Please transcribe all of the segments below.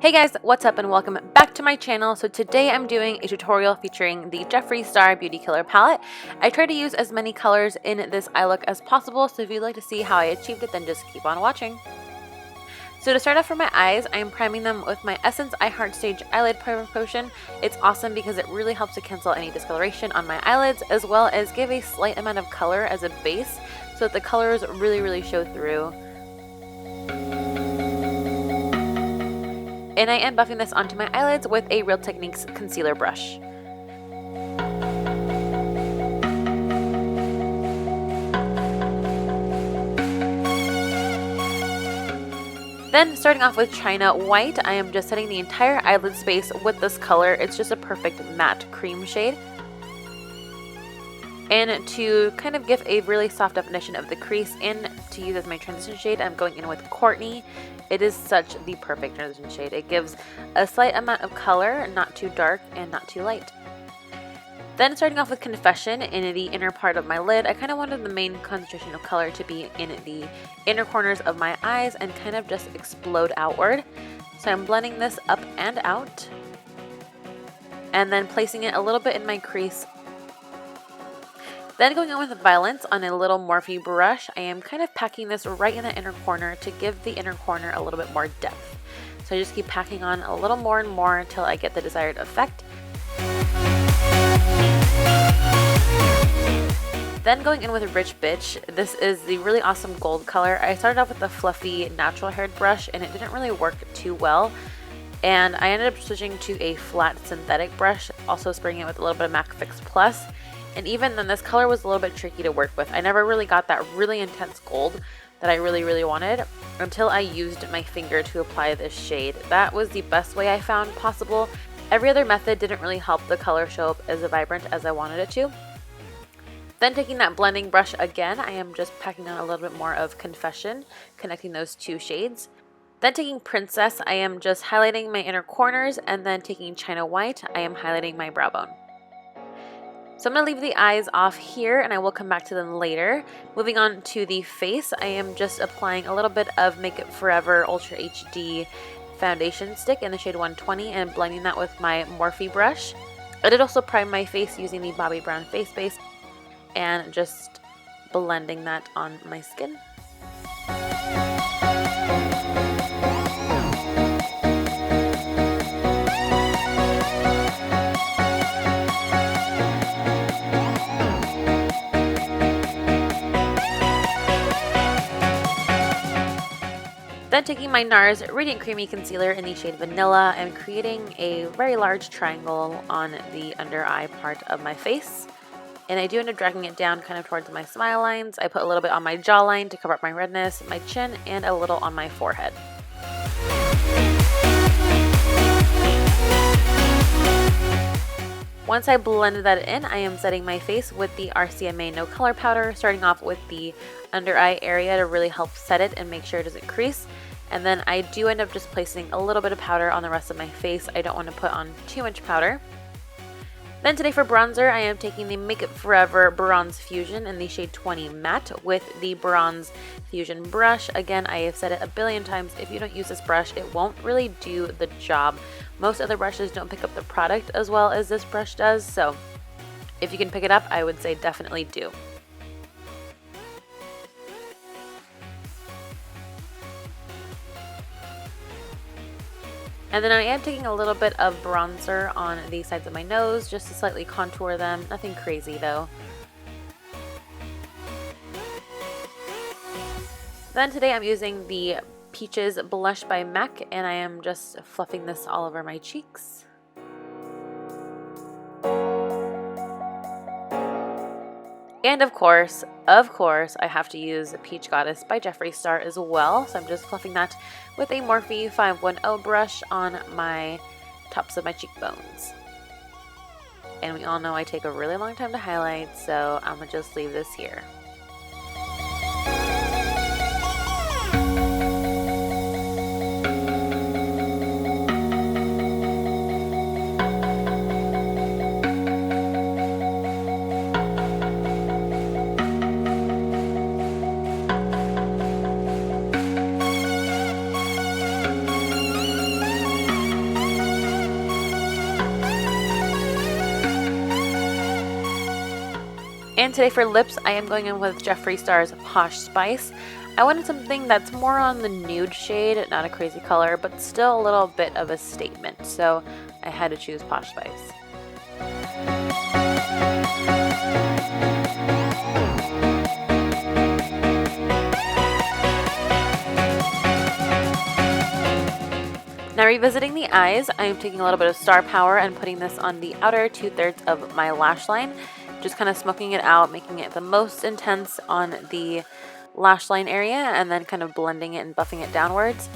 Hey guys, what's up and welcome back to my channel. So today I'm doing a tutorial featuring the Jeffree Star Beauty Killer palette. I try to use as many colors in this eye look as possible, so if you'd like to see how I achieved it, then just keep on watching. So to start off for my eyes, I am priming them with my Essence I Heart Stage Eyelid Primer Potion. It's awesome because it really helps to cancel any discoloration on my eyelids, as well as give a slight amount of color as a base so that the colors really show through. And I am buffing this onto my eyelids with a Real Techniques concealer brush. Then starting off with China White, I am just setting the entire eyelid space with this color. It's just a perfect matte cream shade. And to kind of give a really soft definition of the crease and to use as my transition shade, I'm going in with Courtney. It is such the perfect transition shade. It gives a slight amount of color, not too dark and not too light. Then starting off with Confession in the inner part of my lid, I kind of wanted the main concentration of color to be in the inner corners of my eyes and kind of just explode outward. So I'm blending this up and out and then placing it a little bit in my crease. Then going on with Violence on a little Morphe brush, I am kind of packing this right in the inner corner to give the inner corner a little bit more depth. So I just keep packing on a little more and more until I get the desired effect. Then going in with Rich Bitch, this is the really awesome gold color. I started off with a fluffy natural haired brush and it didn't really work too well. And I ended up switching to a flat synthetic brush, also spraying it with a little bit of MAC Fix Plus. And even then, this color was a little bit tricky to work with. I never really got that really intense gold that I really wanted until I used my finger to apply this shade. That was the best way I found possible. Every other method didn't really help the color show up as vibrant as I wanted it to. Then taking that blending brush again, I am just packing on a little bit more of Confession, connecting those two shades. Then taking Princess, I am just highlighting my inner corners, and then taking China White, I am highlighting my brow bone. So I'm going to leave the eyes off here and I will come back to them later. Moving on to the face, I am just applying a little bit of Makeup Forever Ultra HD foundation stick in the shade 120 and blending that with my Morphe brush. I did also prime my face using the Bobbi Brown face base and just blending that on my skin. Then taking my NARS Radiant Creamy Concealer in the shade Vanilla and creating a very large triangle on the under eye part of my face. And I do end up dragging it down kind of towards my smile lines. I put a little bit on my jawline to cover up my redness, my chin, and a little on my forehead. Once I blended that in, I am setting my face with the RCMA No Color Powder, starting off with the under eye area to really help set it and make sure it doesn't crease. And then I do end up just placing a little bit of powder on the rest of my face. I don't want to put on too much powder. Then today for bronzer, I am taking the Makeup Forever Bronze Fusion in the shade 20 Matte with the Bronze Fusion brush. Again, I have said it a billion times, if you don't use this brush, it won't really do the job. Most other brushes don't pick up the product as well as this brush does, so if you can pick it up, I would say definitely do. And then I am taking a little bit of bronzer on the sides of my nose just to slightly contour them. Nothing crazy though. Then today I'm using the Peaches Blush by MAC and I am just fluffing this all over my cheeks. And of course, I have to use Peach Goddess by Jeffree Star as well. So I'm just fluffing that with a Morphe 510 brush on my tops of my cheekbones. And we all know I take a really long time to highlight, so I'm gonna just leave this here. And today for lips, I am going in with Jeffree Star's Posh Spice. I wanted something that's more on the nude shade, not a crazy color, but still a little bit of a statement. So I had to choose Posh Spice. Now revisiting the eyes, I am taking a little bit of Star Power and putting this on the outer 2/3 of my lash line. Just kind of smoking it out, making it the most intense on the lash line area, and then kind of blending it and buffing it downwards.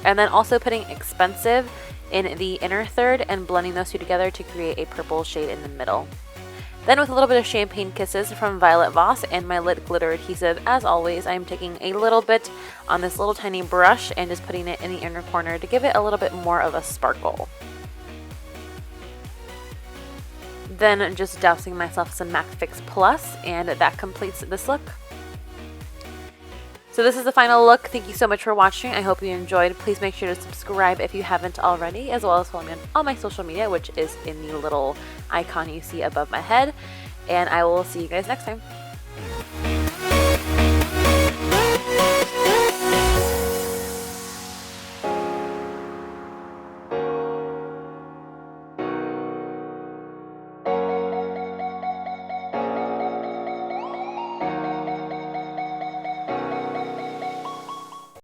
And then also putting Expensive in the inner third and blending those two together to create a purple shade in the middle. Then with a little bit of Champagne Kisses from Violet Voss and my lip glitter adhesive, as always, I'm taking a little bit on this little tiny brush and just putting it in the inner corner to give it a little bit more of a sparkle. Then just dousing myself some MAC Fix Plus, and that completes this look. So this is the final look. Thank you so much for watching. I hope you enjoyed. Please make sure to subscribe if you haven't already, as well as follow me on all my social media, which is in the little icon you see above my head. And I will see you guys next time.